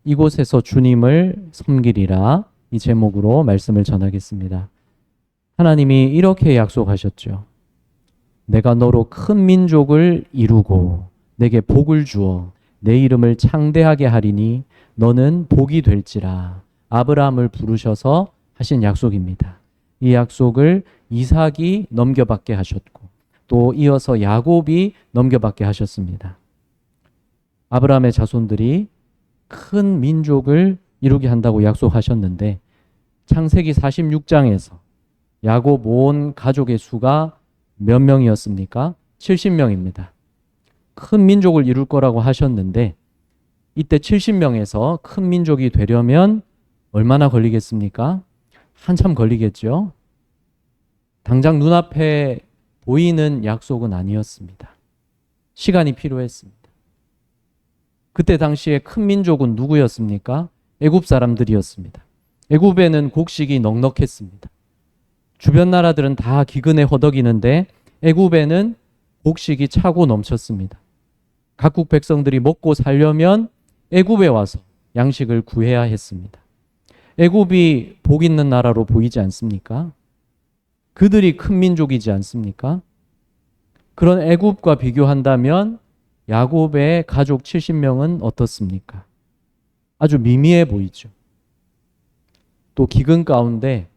이곳에서 주님을 섬기리라. 이 제목으로 말씀을 전하겠습니다. 하나님이 이렇게 약속하셨죠. 내가 너로 큰 민족을 이루고 내게 복을 주어 내 이름을 창대하게 하리니 너는 복이 될지라. 아브라함을 부르셔서 하신 약속입니다. 이 약속을 이삭이 넘겨받게 하셨고 또 이어서 야곱이 넘겨받게 하셨습니다. 아브라함의 자손들이 큰 민족을 이루게 한다고 약속하셨는데 창세기 46장에서 야곱 온 가족의 수가 몇 명이었습니까? 70명입니다. 큰 민족을 이룰 거라고 하셨는데 이때 70명에서 큰 민족이 되려면 얼마나 걸리겠습니까? 한참 걸리겠죠. 당장 눈앞에 보이는 약속은 아니었습니다. 시간이 필요했습니다. 그때 당시에 큰 민족은 누구였습니까? 애굽 사람들이었습니다. 애굽에는 곡식이 넉넉했습니다. 주변 나라들은 다 기근에 허덕이는데 애굽에는 곡식이 차고 넘쳤습니다. 각국 백성들이 먹고 살려면 애굽에 와서 양식을 구해야 했습니다. 애굽이 복 있는 나라로 보이지 않습니까? 그들이 큰 민족이지 않습니까? 그런 애굽과 비교한다면 야곱의 가족 70명은 어떻습니까? 아주 미미해 보이죠. 또 기근 가운데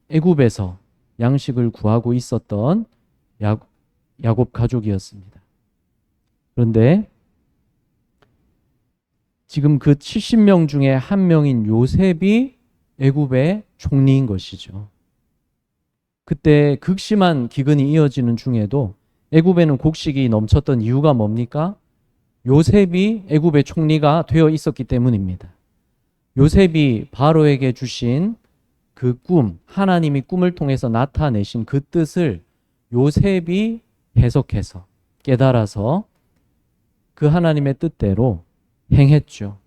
애굽에서 양식을 구하고 있었던 야곱 가족이었습니다. 그런데 지금 그 70명 중에 한 명인 요셉이 애굽의 총리인 것이죠. 그때 극심한 기근이 이어지는 중에도 애굽에는 곡식이 넘쳤던 이유가 뭡니까? 요셉이 애굽의 총리가 되어 있었기 때문입니다. 요셉이 바로에게 주신 그 꿈, 하나님이 꿈을 통해서 나타내신 그 뜻을 요셉이 해석해서 깨달아서 그 하나님의 뜻대로 행했죠.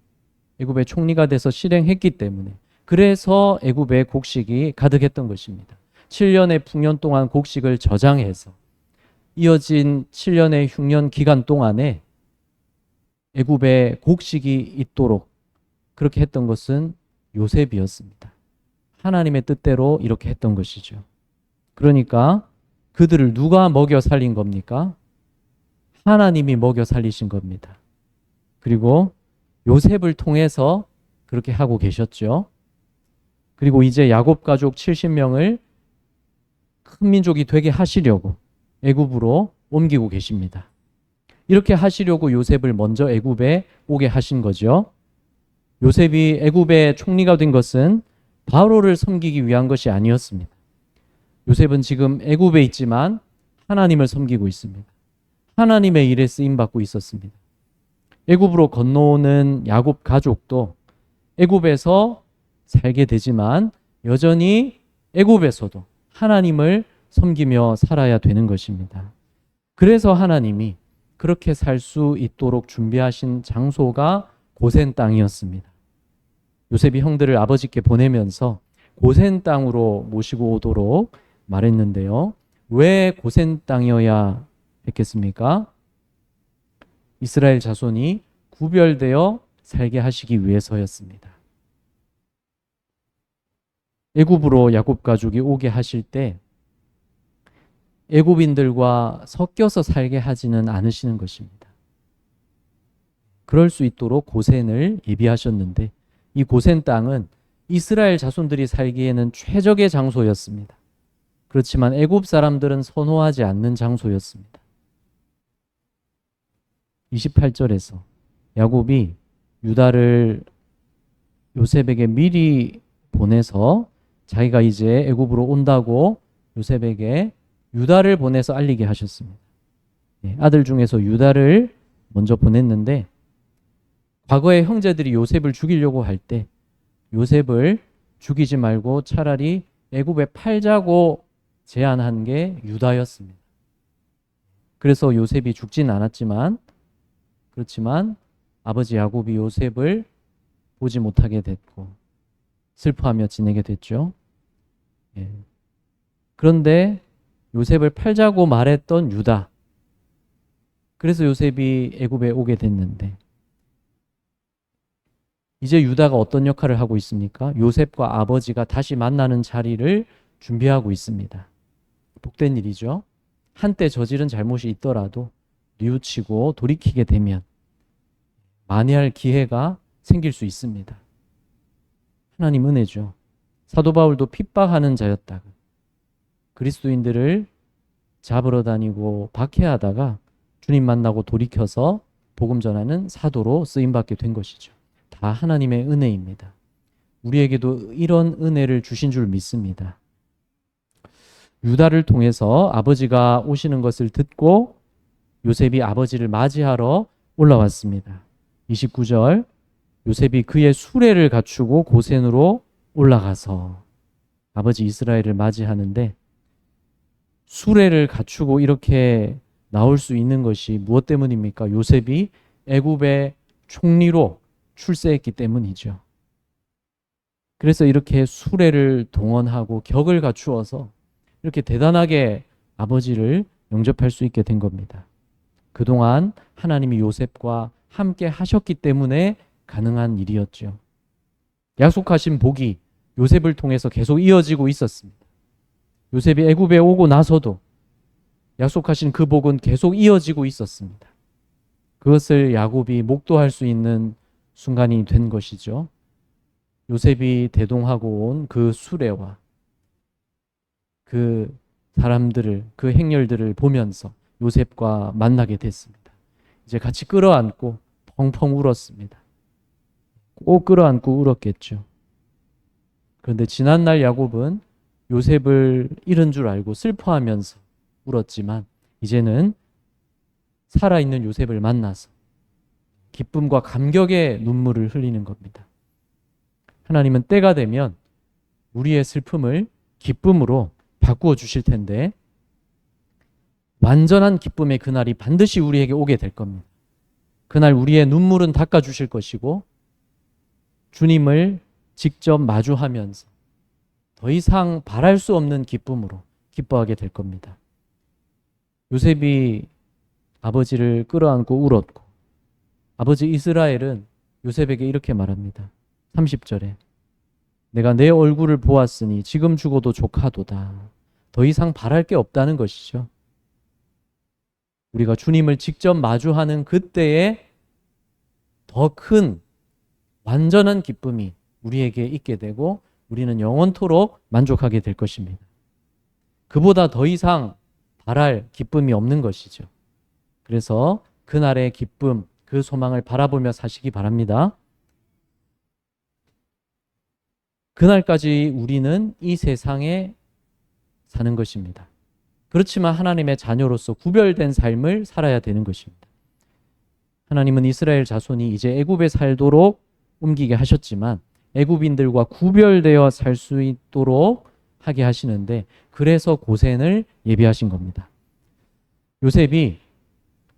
애굽의 총리가 돼서 실행했기 때문에 그래서 애굽의 곡식이 가득했던 것입니다. 7년의 풍년 동안 곡식을 저장해서 이어진 7년의 흉년 기간 동안에 애굽에 곡식이 있도록 그렇게 했던 것은 요셉이었습니다. 하나님의 뜻대로 이렇게 했던 것이죠. 그러니까 그들을 누가 먹여 살린 겁니까? 하나님이 먹여 살리신 겁니다. 그리고 요셉을 통해서 그렇게 하고 계셨죠. 그리고 이제 야곱 가족 70명을 큰 민족이 되게 하시려고 애굽으로 옮기고 계십니다. 이렇게 하시려고 요셉을 먼저 애굽에 오게 하신 거죠. 요셉이 애굽의 총리가 된 것은 바로를 섬기기 위한 것이 아니었습니다. 요셉은 지금 애굽에 있지만 하나님을 섬기고 있습니다. 하나님의 일에 쓰임 받고 있었습니다. 애굽으로 건너오는 야곱 가족도 애굽에서 살게 되지만 여전히 애굽에서도 하나님을 섬기며 살아야 되는 것입니다. 그래서 하나님이 그렇게 살 수 있도록 준비하신 장소가 고센 땅이었습니다. 요셉이 형들을 아버지께 보내면서 고센 땅으로 모시고 오도록 말했는데요. 왜 고센 땅이어야 했겠습니까? 이스라엘 자손이 구별되어 살게 하시기 위해서였습니다. 애굽으로 야곱 가족이 오게 하실 때 애굽인들과 섞여서 살게 하지는 않으시는 것입니다. 그럴 수 있도록 고센을 예비하셨는데 이 고센 땅은 이스라엘 자손들이 살기에는 최적의 장소였습니다. 그렇지만 애굽 사람들은 선호하지 않는 장소였습니다. 28절에서 야곱이 유다를 요셉에게 미리 보내서 자기가 이제 애굽으로 온다고 요셉에게 유다를 보내서 알리게 하셨습니다. 아들 중에서 유다를 먼저 보냈는데 과거에 형제들이 요셉을 죽이려고 할 때 요셉을 죽이지 말고 차라리 애굽에 팔자고 제안한 게 유다였습니다. 그래서 요셉이 죽진 않았지만 그렇지만 아버지 야곱이 요셉을 보지 못하게 됐고 슬퍼하며 지내게 됐죠. 그런데 요셉을 팔자고 말했던 유다. 그래서 요셉이 애굽에 오게 됐는데 이제 유다가 어떤 역할을 하고 있습니까? 요셉과 아버지가 다시 만나는 자리를 준비하고 있습니다. 복된 일이죠. 한때 저지른 잘못이 있더라도 뉘우치고 돌이키게 되면 만회할 기회가 생길 수 있습니다. 하나님 은혜죠. 사도 바울도 핍박하는 자였다가 그리스도인들을 잡으러 다니고 박해하다가 주님 만나고 돌이켜서 복음 전하는 사도로 쓰임받게 된 것이죠. 다 하나님의 은혜입니다. 우리에게도 이런 은혜를 주신 줄 믿습니다. 유다를 통해서 아버지가 오시는 것을 듣고 요셉이 아버지를 맞이하러 올라왔습니다. 29절, 요셉이 그의 수레를 갖추고 고센으로 올라가서 아버지 이스라엘을 맞이하는데, 수레를 갖추고 이렇게 나올 수 있는 것이 무엇 때문입니까? 요셉이 애굽의 총리로 출세했기 때문이죠. 그래서 이렇게 수레를 동원하고 격을 갖추어서 이렇게 대단하게 아버지를 영접할 수 있게 된 겁니다. 그동안 하나님이 요셉과 함께 하셨기 때문에 가능한 일이었죠. 약속하신 복이 요셉을 통해서 계속 이어지고 있었습니다. 요셉이 애굽에 오고 나서도 약속하신 그 복은 계속 이어지고 있었습니다. 그것을 야곱이 목도할 수 있는 순간이 된 것이죠. 요셉이 대동하고 온 그 수레와 그 사람들을, 그 행렬들을 보면서 요셉과 만나게 됐습니다. 이제 같이 끌어안고 펑펑 울었습니다. 꼭 끌어안고 울었겠죠. 그런데 지난날 야곱은 요셉을 잃은 줄 알고 슬퍼하면서 울었지만, 이제는 살아있는 요셉을 만나서 기쁨과 감격의 눈물을 흘리는 겁니다. 하나님은 때가 되면 우리의 슬픔을 기쁨으로 바꾸어 주실 텐데, 완전한 기쁨의 그날이 반드시 우리에게 오게 될 겁니다. 그날 우리의 눈물은 닦아 주실 것이고, 주님을 직접 마주하면서 더 이상 바랄 수 없는 기쁨으로 기뻐하게 될 겁니다. 요셉이 아버지를 끌어안고 울었고, 아버지 이스라엘은 요셉에게 이렇게 말합니다. 30절에 내가 내 얼굴을 보았으니 지금 죽어도 족하도다. 더 이상 바랄 게 없다는 것이죠. 우리가 주님을 직접 마주하는 그때에 더 큰 완전한 기쁨이 우리에게 있게 되고, 우리는 영원토록 만족하게 될 것입니다. 그보다 더 이상 바랄 기쁨이 없는 것이죠. 그래서 그날의 기쁨, 그 소망을 바라보며 사시기 바랍니다. 그날까지 우리는 이 세상에 사는 것입니다. 그렇지만 하나님의 자녀로서 구별된 삶을 살아야 되는 것입니다. 하나님은 이스라엘 자손이 이제 애굽에 살도록 옮기게 하셨지만 애굽인들과 구별되어 살 수 있도록 하게 하시는데, 그래서 고센을 예비하신 겁니다. 요셉이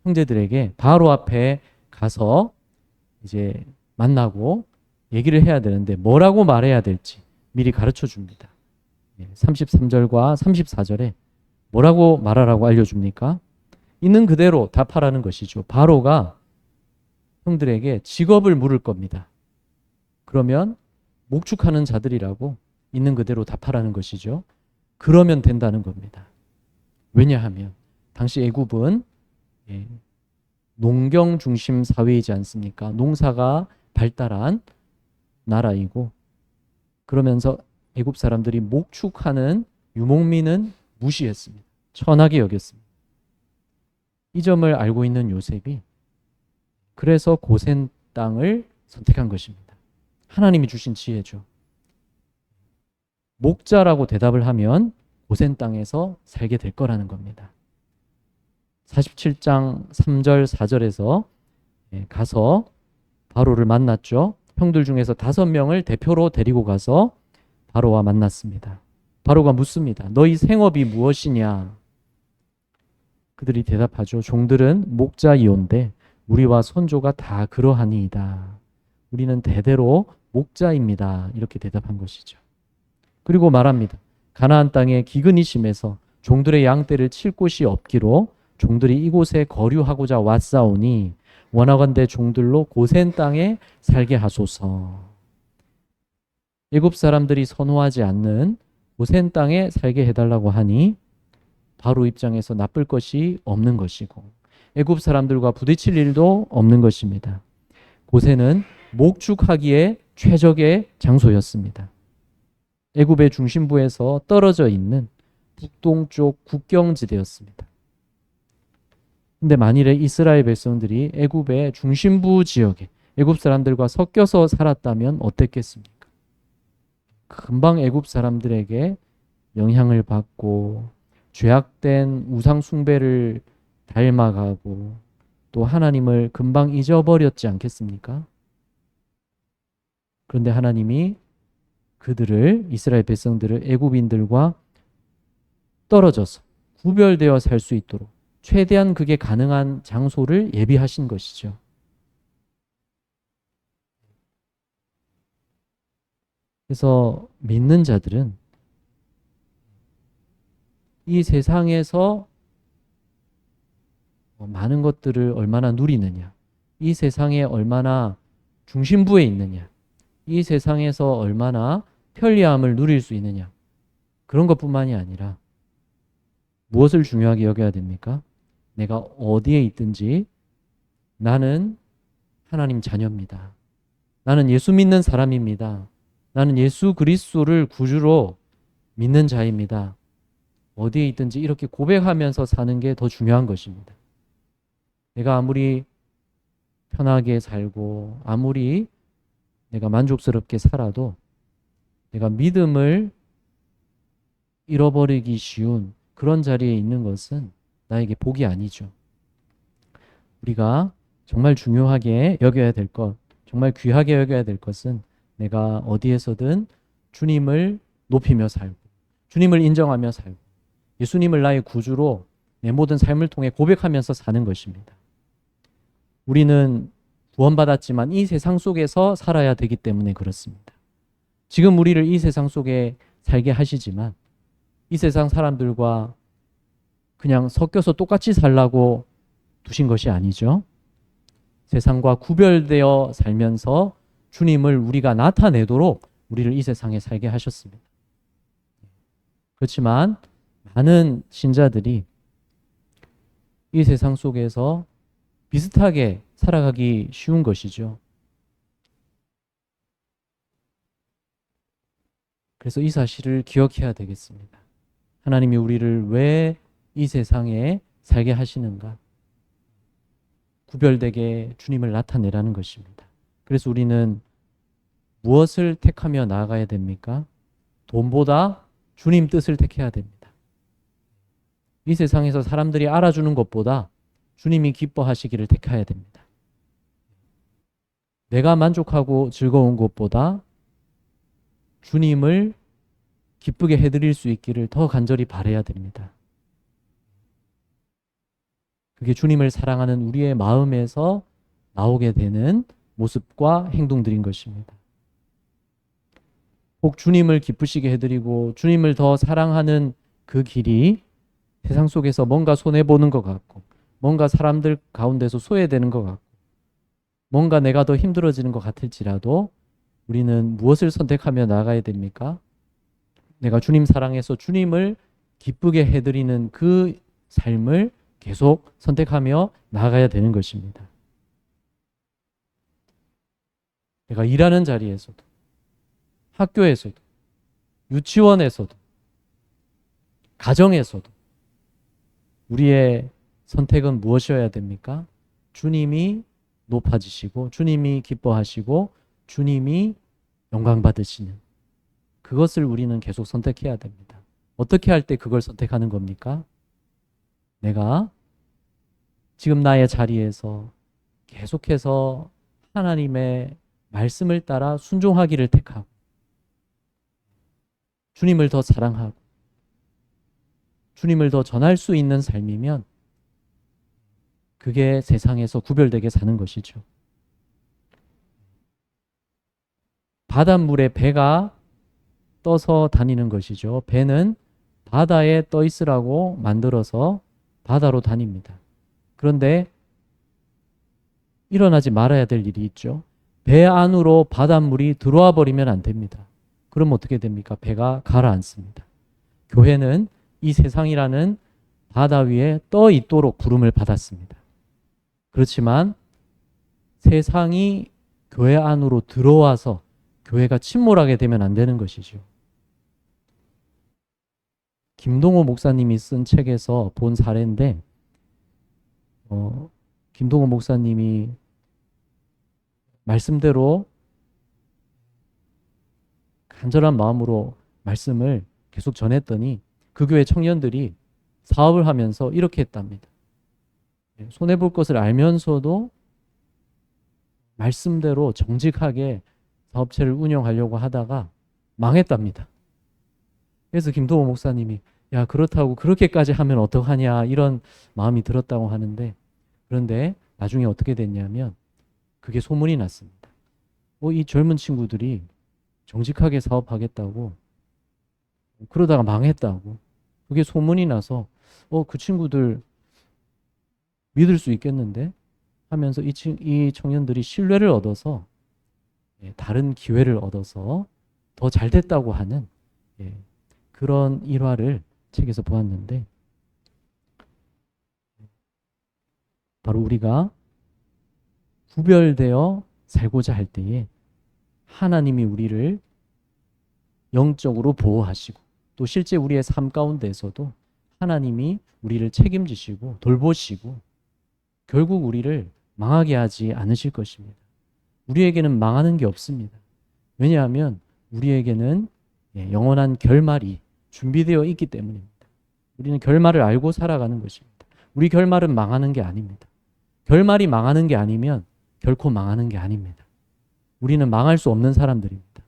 형제들에게 바로 앞에 가서 이제 만나고 얘기를 해야 되는데 뭐라고 말해야 될지 미리 가르쳐 줍니다. 33절과 34절에 뭐라고 말하라고 알려줍니까? 있는 그대로 답하라는 것이죠. 바로가 형들에게 직업을 물을 겁니다. 그러면 목축하는 자들이라고 있는 그대로 답하라는 것이죠. 그러면 된다는 겁니다. 왜냐하면 당시 애굽은 농경 중심 사회이지 않습니까? 농사가 발달한 나라이고, 그러면서 애굽 사람들이 목축하는 유목민은 무시했습니다. 천하게 여겼습니다. 이 점을 알고 있는 요셉이 그래서 고센 땅을 선택한 것입니다. 하나님이 주신 지혜죠. 목자라고 대답을 하면 고센 땅에서 살게 될 거라는 겁니다. 47장 3절 4절에서 가서 바로를 만났죠. 형들 중에서 5명을 대표로 데리고 가서 바로와 만났습니다. 바로가 묻습니다. 너희 생업이 무엇이냐? 그들이 대답하죠. 종들은 목자이온데 우리와 선조가 다 그러하니이다. 우리는 대대로 목자입니다. 이렇게 대답한 것이죠. 그리고 말합니다. 가나안 땅에 기근이 심해서 종들의 양떼를 칠 곳이 없기로 종들이 이곳에 거류하고자 왔사오니 원하건대 종들로 고센 땅에 살게 하소서. 애굽 사람들이 선호하지 않는 고센 땅에 살게 해달라고 하니 바로 입장에서 나쁠 것이 없는 것이고 애굽 사람들과 부딪힐 일도 없는 것입니다. 고센은 목축하기에 최적의 장소였습니다. 애굽의 중심부에서 떨어져 있는 북동쪽 국경지대였습니다. 근데 만일에 이스라엘 백성들이 애굽의 중심부 지역에 애굽 사람들과 섞여서 살았다면 어땠겠습니까? 금방 애굽 사람들에게 영향을 받고 죄악된 우상 숭배를 닮아가고 또 하나님을 금방 잊어버렸지 않겠습니까? 그런데 하나님이 그들을 이스라엘 백성들을 애굽인들과 떨어져서 구별되어 살 수 있도록 최대한 그게 가능한 장소를 예비하신 것이죠. 그래서 믿는 자들은 이 세상에서 많은 것들을 얼마나 누리느냐, 이 세상에 얼마나 중심부에 있느냐, 이 세상에서 얼마나 편리함을 누릴 수 있느냐, 그런 것뿐만이 아니라 무엇을 중요하게 여겨야 됩니까? 내가 어디에 있든지 나는 하나님 자녀입니다. 나는 예수 믿는 사람입니다. 나는 예수 그리스도를 구주로 믿는 자입니다. 어디에 있든지 이렇게 고백하면서 사는 게 더 중요한 것입니다. 내가 아무리 편하게 살고 아무리 내가 만족스럽게 살아도 내가 믿음을 잃어버리기 쉬운 그런 자리에 있는 것은 나에게 복이 아니죠. 우리가 정말 중요하게 여겨야 될 것, 정말 귀하게 여겨야 될 것은 내가 어디에서든 주님을 높이며 살고 주님을 인정하며 살고 예수님을 나의 구주로 내 모든 삶을 통해 고백하면서 사는 것입니다. 우리는 구원받았지만 이 세상 속에서 살아야 되기 때문에 그렇습니다. 지금 우리를 이 세상 속에 살게 하시지만 이 세상 사람들과 그냥 섞여서 똑같이 살라고 두신 것이 아니죠. 세상과 구별되어 살면서 주님을 우리가 나타내도록 우리를 이 세상에 살게 하셨습니다. 그렇지만 많은 신자들이 이 세상 속에서 비슷하게 살아가기 쉬운 것이죠. 그래서 이 사실을 기억해야 되겠습니다. 하나님이 우리를 왜 이 세상에 살게 하시는가? 구별되게 주님을 나타내라는 것입니다. 그래서 우리는 무엇을 택하며 나아가야 됩니까? 돈보다 주님 뜻을 택해야 됩니다. 이 세상에서 사람들이 알아주는 것보다 주님이 기뻐하시기를 택해야 됩니다. 내가 만족하고 즐거운 것보다 주님을 기쁘게 해드릴 수 있기를 더 간절히 바라야 됩니다. 그게 주님을 사랑하는 우리의 마음에서 나오게 되는 모습과 행동들인 것입니다. 꼭 주님을 기쁘시게 해드리고 주님을 더 사랑하는 그 길이 세상 속에서 뭔가 손해보는 것 같고 뭔가 사람들 가운데서 소외되는 것 같고 뭔가 내가 더 힘들어지는 것 같을지라도 우리는 무엇을 선택하며 나아가야 됩니까? 내가 주님 사랑해서 주님을 기쁘게 해드리는 그 삶을 계속 선택하며 나아가야 되는 것입니다. 내가 일하는 자리에서도 학교에서도 유치원에서도 가정에서도 우리의 선택은 무엇이어야 됩니까? 주님이 높아지시고 주님이 기뻐하시고 주님이 영광 받으시는 그것을 우리는 계속 선택해야 됩니다. 어떻게 할 때 그걸 선택하는 겁니까? 내가 지금 나의 자리에서 계속해서 하나님의 말씀을 따라 순종하기를 택하고 주님을 더 사랑하고 주님을 더 전할 수 있는 삶이면 그게 세상에서 구별되게 사는 것이죠. 바닷물에 배가 떠서 다니는 것이죠. 배는 바다에 떠 있으라고 만들어서 바다로 다닙니다. 그런데 일어나지 말아야 될 일이 있죠. 배 안으로 바닷물이 들어와 버리면 안 됩니다. 그럼 어떻게 됩니까? 배가 가라앉습니다. 교회는 이 세상이라는 바다 위에 떠 있도록 부름을 받았습니다. 그렇지만 세상이 교회 안으로 들어와서 교회가 침몰하게 되면 안 되는 것이죠. 김동호 목사님이 쓴 책에서 본 사례인데, 김동호 목사님이 말씀대로 간절한 마음으로 말씀을 계속 전했더니 그 교회 청년들이 사업을 하면서 이렇게 했답니다. 손해볼 것을 알면서도 말씀대로 정직하게 사업체를 운영하려고 하다가 망했답니다. 그래서 김동호 목사님이 야, 그렇다고 그렇게까지 하면 어떡하냐 이런 마음이 들었다고 하는데, 그런데 나중에 어떻게 됐냐면 그게 소문이 났습니다. 이 젊은 친구들이 정직하게 사업하겠다고 그러다가 망했다고 그게 소문이 나서 그 친구들 믿을 수 있겠는데 하면서 이 청년들이 신뢰를 얻어서 다른 기회를 얻어서 더 잘 됐다고 하는 그런 일화를 책에서 보았는데, 바로 우리가 구별되어 살고자 할 때에 하나님이 우리를 영적으로 보호하시고 또 실제 우리의 삶 가운데에서도 하나님이 우리를 책임지시고 돌보시고 결국 우리를 망하게 하지 않으실 것입니다. 우리에게는 망하는 게 없습니다. 왜냐하면 우리에게는 영원한 결말이 준비되어 있기 때문입니다. 우리는 결말을 알고 살아가는 것입니다. 우리 결말은 망하는 게 아닙니다. 결말이 망하는 게 아니면 결코 망하는 게 아닙니다. 우리는 망할 수 없는 사람들입니다.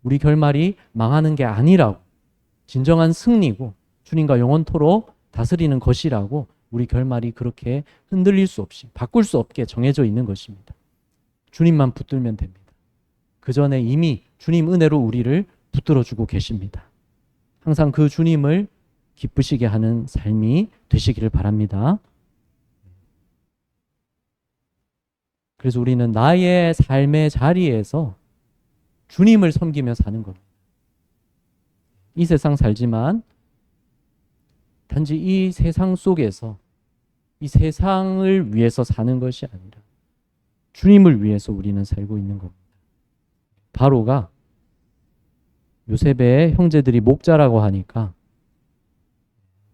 우리 결말이 망하는 게 아니라고, 진정한 승리고 주님과 영원토록 다스리는 것이라고, 우리 결말이 그렇게 흔들릴 수 없이 바꿀 수 없게 정해져 있는 것입니다. 주님만 붙들면 됩니다. 그 전에 이미 주님 은혜로 우리를 붙들어주고 계십니다. 항상 그 주님을 기쁘시게 하는 삶이 되시기를 바랍니다. 그래서 우리는 나의 삶의 자리에서 주님을 섬기며 사는 겁니다. 이 세상 살지만 단지 이 세상 속에서 이 세상을 위해서 사는 것이 아니라 주님을 위해서 우리는 살고 있는 겁니다. 바로가 요셉의 형제들이 목자라고 하니까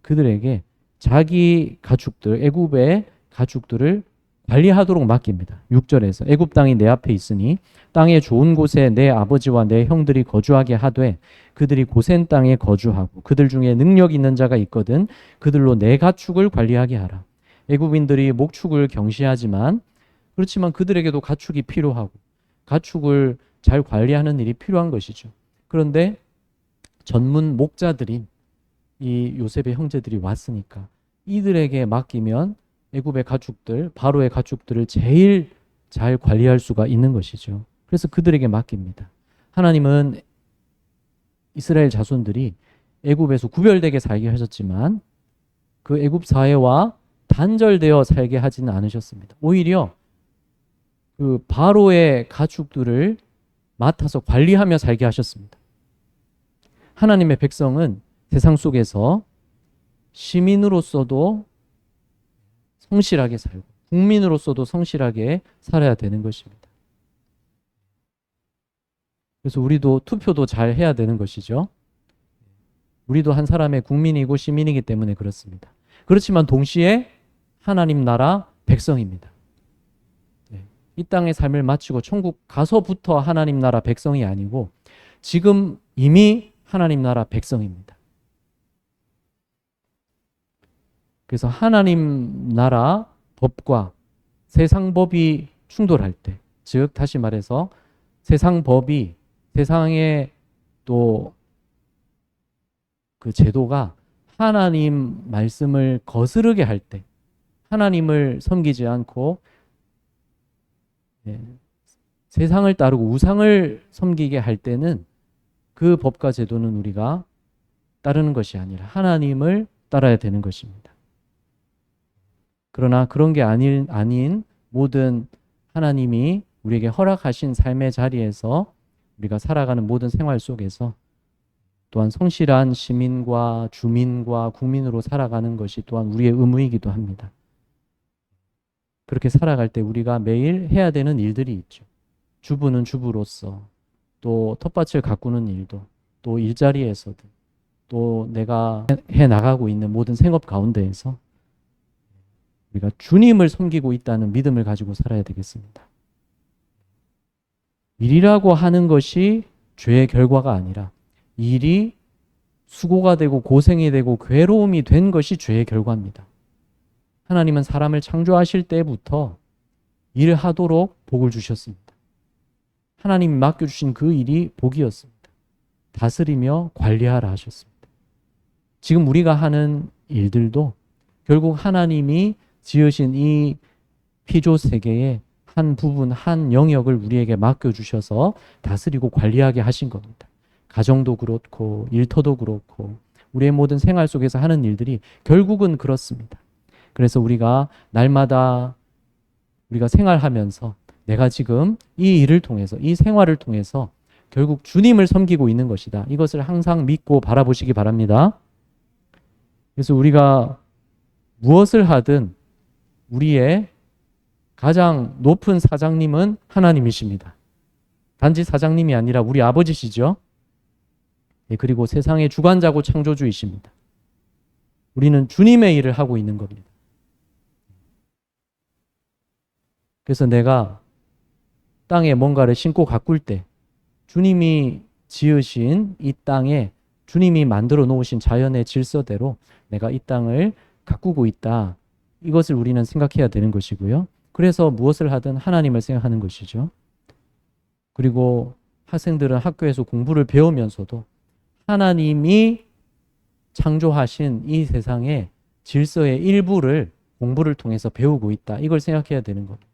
그들에게 자기 가축들, 애굽의 가축들을 관리하도록 맡깁니다. 6절에서 애굽 땅이 내 앞에 있으니 땅의 좋은 곳에 내 아버지와 내 형들이 거주하게 하되 그들이 고센 땅에 거주하고 그들 중에 능력 있는 자가 있거든 그들로 내 가축을 관리하게 하라. 애굽인들이 목축을 경시하지만 그렇지만 그들에게도 가축이 필요하고 가축을 잘 관리하는 일이 필요한 것이죠. 그런데 전문 목자들인 이 요셉의 형제들이 왔으니까 이들에게 맡기면 애굽의 가축들, 바로의 가축들을 제일 잘 관리할 수가 있는 것이죠. 그래서 그들에게 맡깁니다. 하나님은 이스라엘 자손들이 애굽에서 구별되게 살게 하셨지만 그 애굽 사회와 단절되어 살게 하지는 않으셨습니다. 오히려 그 바로의 가축들을 맡아서 관리하며 살게 하셨습니다. 하나님의 백성은 세상 속에서 시민으로서도 성실하게 살고 국민으로서도 성실하게 살아야 되는 것입니다. 그래서 우리도 투표도 잘 해야 되는 것이죠. 우리도 한 사람의 국민이고 시민이기 때문에 그렇습니다. 그렇지만 동시에 하나님 나라 백성입니다. 이 땅의 삶을 마치고 천국 가서부터 하나님 나라 백성이 아니고 지금 이미 하나님 나라 백성입니다. 그래서 하나님 나라 법과 세상 법이 충돌할 때, 즉 다시 말해서 세상 법이 세상의 또 그 제도가 하나님 말씀을 거스르게 할 때, 하나님을 섬기지 않고 세상을 따르고 우상을 섬기게 할 때는 그 법과 제도는 우리가 따르는 것이 아니라 하나님을 따라야 되는 것입니다. 그러나 그런 게 아닌 모든 하나님이 우리에게 허락하신 삶의 자리에서 우리가 살아가는 모든 생활 속에서 또한 성실한 시민과 주민과 국민으로 살아가는 것이 또한 우리의 의무이기도 합니다. 그렇게 살아갈 때 우리가 매일 해야 되는 일들이 있죠. 주부는 주부로서, 또 텃밭을 가꾸는 일도, 또 일자리에서도, 또 내가 해 나가고 있는 모든 생업 가운데에서 우리가 주님을 섬기고 있다는 믿음을 가지고 살아야 되겠습니다. 일이라고 하는 것이 죄의 결과가 아니라 일이 수고가 되고 고생이 되고 괴로움이 된 것이 죄의 결과입니다. 하나님은 사람을 창조하실 때부터 일을 하도록 복을 주셨습니다. 하나님이 맡겨주신 그 일이 복이었습니다. 다스리며 관리하라 하셨습니다. 지금 우리가 하는 일들도 결국 하나님이 지으신 이 피조 세계의 한 부분, 한 영역을 우리에게 맡겨주셔서 다스리고 관리하게 하신 겁니다. 가정도 그렇고 일터도 그렇고 우리의 모든 생활 속에서 하는 일들이 결국은 그렇습니다. 그래서 우리가 날마다 우리가 생활하면서 내가 지금 이 일을 통해서, 이 생활을 통해서 결국 주님을 섬기고 있는 것이다. 이것을 항상 믿고 바라보시기 바랍니다. 그래서 우리가 무엇을 하든 우리의 가장 높은 사장님은 하나님이십니다. 단지 사장님이 아니라 우리 아버지시죠. 그리고 세상의 주관자고 창조주이십니다. 우리는 주님의 일을 하고 있는 겁니다. 그래서 내가 땅에 뭔가를 심고 가꿀 때 주님이 지으신 이 땅에 주님이 만들어 놓으신 자연의 질서대로 내가 이 땅을 가꾸고 있다. 이것을 우리는 생각해야 되는 것이고요. 그래서 무엇을 하든 하나님을 생각하는 것이죠. 그리고 학생들은 학교에서 공부를 배우면서도 하나님이 창조하신 이 세상의 질서의 일부를 공부를 통해서 배우고 있다. 이걸 생각해야 되는 겁니다.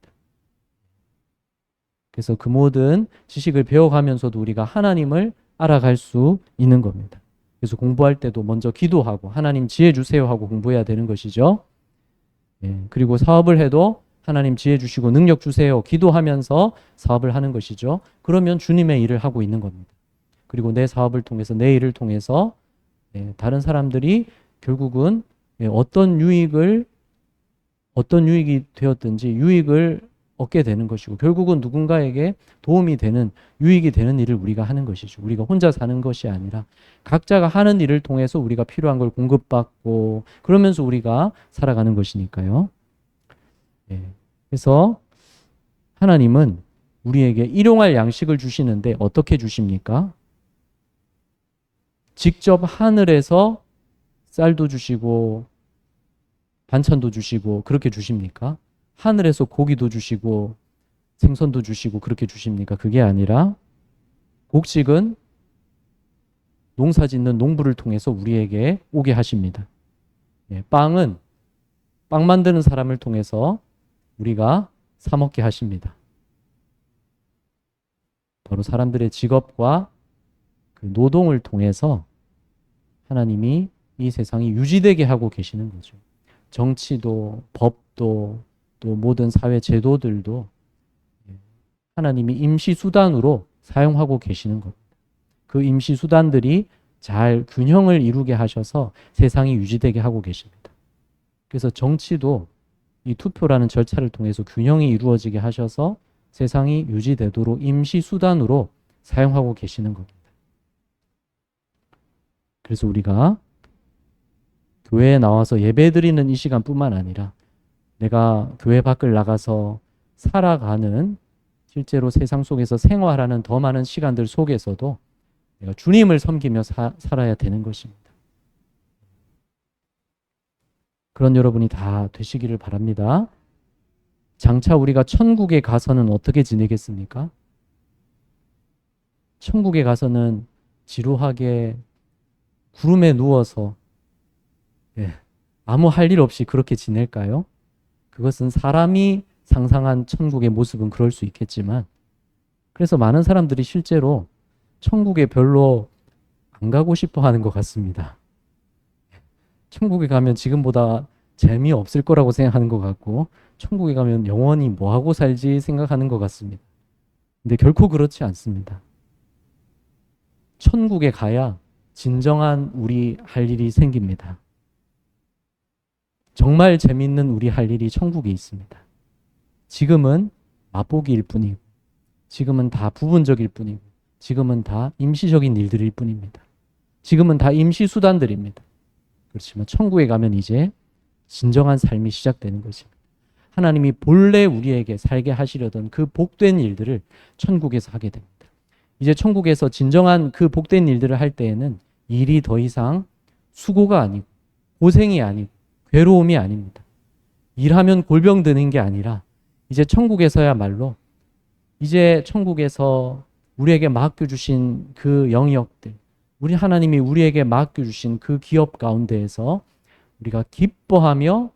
그래서 그 모든 지식을 배워가면서도 우리가 하나님을 알아갈 수 있는 겁니다. 그래서 공부할 때도 먼저 기도하고 하나님 지혜 주세요 하고 공부해야 되는 것이죠. 그리고 사업을 해도 하나님 지혜 주시고 능력 주세요 기도하면서 사업을 하는 것이죠. 그러면 주님의 일을 하고 있는 겁니다. 그리고 내 사업을 통해서 내 일을 통해서 다른 사람들이 결국은 어떤 유익이 되었든지 유익을 얻게 되는 것이고 결국은 누군가에게 도움이 되는 유익이 되는 일을 우리가 하는 것이죠. 우리가 혼자 사는 것이 아니라 각자가 하는 일을 통해서 우리가 필요한 걸 공급받고 그러면서 우리가 살아가는 것이니까요. 그래서 하나님은 우리에게 일용할 양식을 주시는데 어떻게 주십니까? 직접 하늘에서 쌀도 주시고 반찬도 주시고 그렇게 주십니까? 하늘에서 고기도 주시고 생선도 주시고 그렇게 주십니까? 그게 아니라 곡식은 농사 짓는 농부를 통해서 우리에게 오게 하십니다. 빵은 빵 만드는 사람을 통해서 우리가 사 먹게 하십니다. 바로 사람들의 직업과 그 노동을 통해서 하나님이 이 세상이 유지되게 하고 계시는 거죠. 정치도 법도 또 모든 사회 제도들도 하나님이 임시수단으로 사용하고 계시는 겁니다. 그 임시수단들이 잘 균형을 이루게 하셔서 세상이 유지되게 하고 계십니다. 그래서 정치도 이 투표라는 절차를 통해서 균형이 이루어지게 하셔서 세상이 유지되도록 임시수단으로 사용하고 계시는 겁니다. 그래서 우리가 교회에 나와서 예배드리는 이 시간뿐만 아니라 내가 교회 밖을 나가서 살아가는 실제로 세상 속에서 생활하는 더 많은 시간들 속에서도 내가 주님을 섬기며 살아야 되는 것입니다. 그런 여러분이 다 되시기를 바랍니다. 장차 우리가 천국에 가서는 어떻게 지내겠습니까? 천국에 가서는 지루하게 구름에 누워서 아무 할 일 없이 그렇게 지낼까요? 그것은 사람이 상상한 천국의 모습은 그럴 수 있겠지만 그래서 많은 사람들이 실제로 천국에 별로 안 가고 싶어 하는 것 같습니다. 천국에 가면 지금보다 재미없을 거라고 생각하는 것 같고 천국에 가면 영원히 뭐하고 살지 생각하는 것 같습니다. 근데 결코 그렇지 않습니다. 천국에 가야 진정한 우리 할 일이 생깁니다. 정말 재밌는 우리 할 일이 천국에 있습니다. 지금은 맛보기일 뿐이고, 지금은 다 부분적일 뿐이고, 지금은 다 임시적인 일들일 뿐입니다. 지금은 다 임시수단들입니다. 그렇지만 천국에 가면 이제 진정한 삶이 시작되는 것입니다. 하나님이 본래 우리에게 살게 하시려던 그 복된 일들을 천국에서 하게 됩니다. 이제 천국에서 진정한 그 복된 일들을 할 때에는 일이 더 이상 수고가 아니고 고생이 아니고 괴로움이 아닙니다. 일하면 골병 드는 게 아니라 이제 천국에서야말로 이제 천국에서 우리에게 맡겨주신 그 영역들, 우리 하나님이 우리에게 맡겨주신 그 기업 가운데에서 우리가 기뻐하며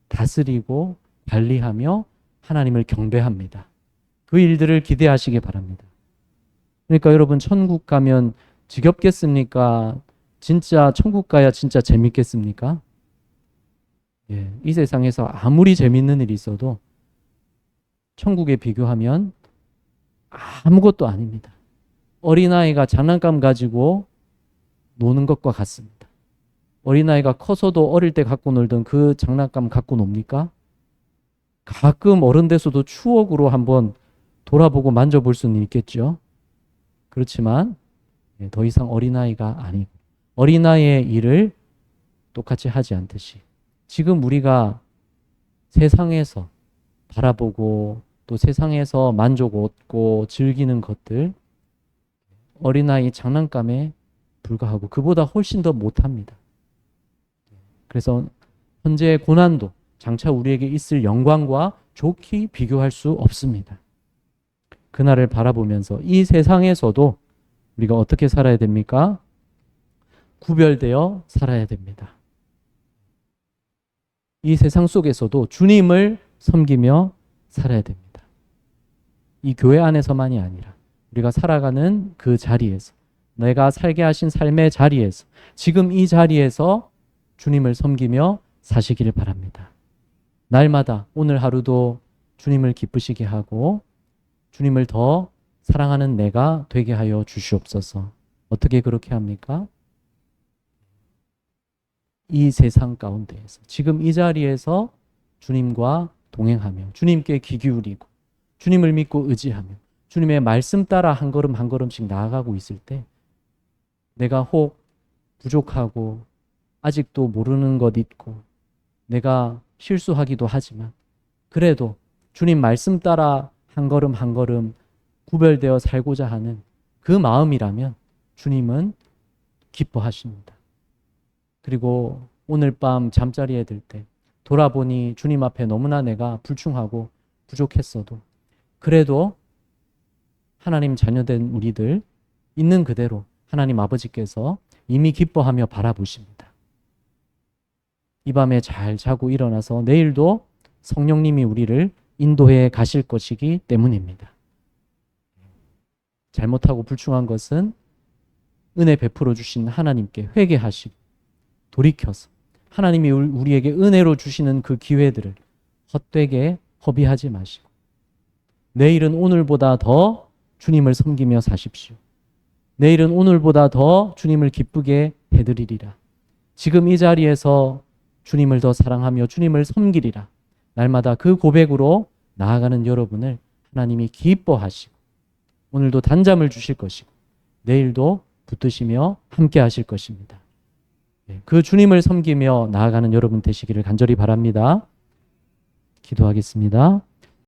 다스리고 관리하며 하나님을 경배합니다. 그 일들을 기대하시기 바랍니다. 그러니까 여러분 천국 가면 지겹겠습니까? 진짜 천국 가야 진짜 재밌겠습니까? 예, 이 세상에서 아무리 재밌는 일이 있어도 천국에 비교하면 아무것도 아닙니다. 어린아이가 장난감 가지고 노는 것과 같습니다. 어린아이가 커서도 어릴 때 갖고 놀던 그 장난감 갖고 놉니까? 가끔 어른 돼서도 추억으로 한번 돌아보고 만져볼 수는 있겠죠. 그렇지만 더 이상 어린아이가 아니고 어린아이의 일을 똑같이 하지 않듯이 지금 우리가 세상에서 바라보고 또 세상에서 만족 얻고 즐기는 것들 어린아이 장난감에 불과하고 그보다 훨씬 더 못합니다. 그래서 현재의 고난도 장차 우리에게 있을 영광과 좋게 비교할 수 없습니다. 그날을 바라보면서 이 세상에서도 우리가 어떻게 살아야 됩니까? 구별되어 살아야 됩니다. 이 세상 속에서도 주님을 섬기며 살아야 됩니다. 이 교회 안에서만이 아니라 우리가 살아가는 그 자리에서 내가 살게 하신 삶의 자리에서 지금 이 자리에서 주님을 섬기며 사시기를 바랍니다. 날마다 오늘 하루도 주님을 기쁘시게 하고 주님을 더 사랑하는 내가 되게 하여 주시옵소서. 어떻게 그렇게 합니까? 이 세상 가운데에서 지금 이 자리에서 주님과 동행하며 주님께 귀 기울이고 주님을 믿고 의지하며 주님의 말씀 따라 한 걸음 한 걸음씩 나아가고 있을 때 내가 혹 부족하고 아직도 모르는 것 있고 내가 실수하기도 하지만 그래도 주님 말씀 따라 한 걸음 한 걸음 구별되어 살고자 하는 그 마음이라면 주님은 기뻐하십니다. 그리고 오늘 밤 잠자리에 들 때 돌아보니 주님 앞에 너무나 내가 불충하고 부족했어도 그래도 하나님 자녀된 우리들 있는 그대로 하나님 아버지께서 이미 기뻐하며 바라보십니다. 이 밤에 잘 자고 일어나서 내일도 성령님이 우리를 인도해 가실 것이기 때문입니다. 잘못하고 불충한 것은 은혜 베풀어 주신 하나님께 회개하시고 돌이켜서 하나님이 우리에게 은혜로 주시는 그 기회들을 헛되게 허비하지 마시고 내일은 오늘보다 더 주님을 섬기며 사십시오. 내일은 오늘보다 더 주님을 기쁘게 해드리리라. 지금 이 자리에서 주님을 더 사랑하며 주님을 섬기리라. 날마다 그 고백으로 나아가는 여러분을 하나님이 기뻐하시고 오늘도 단잠을 주실 것이고 내일도 붙드시며 함께 하실 것입니다. 그 주님을 섬기며 나아가는 여러분 되시기를 간절히 바랍니다. 기도하겠습니다.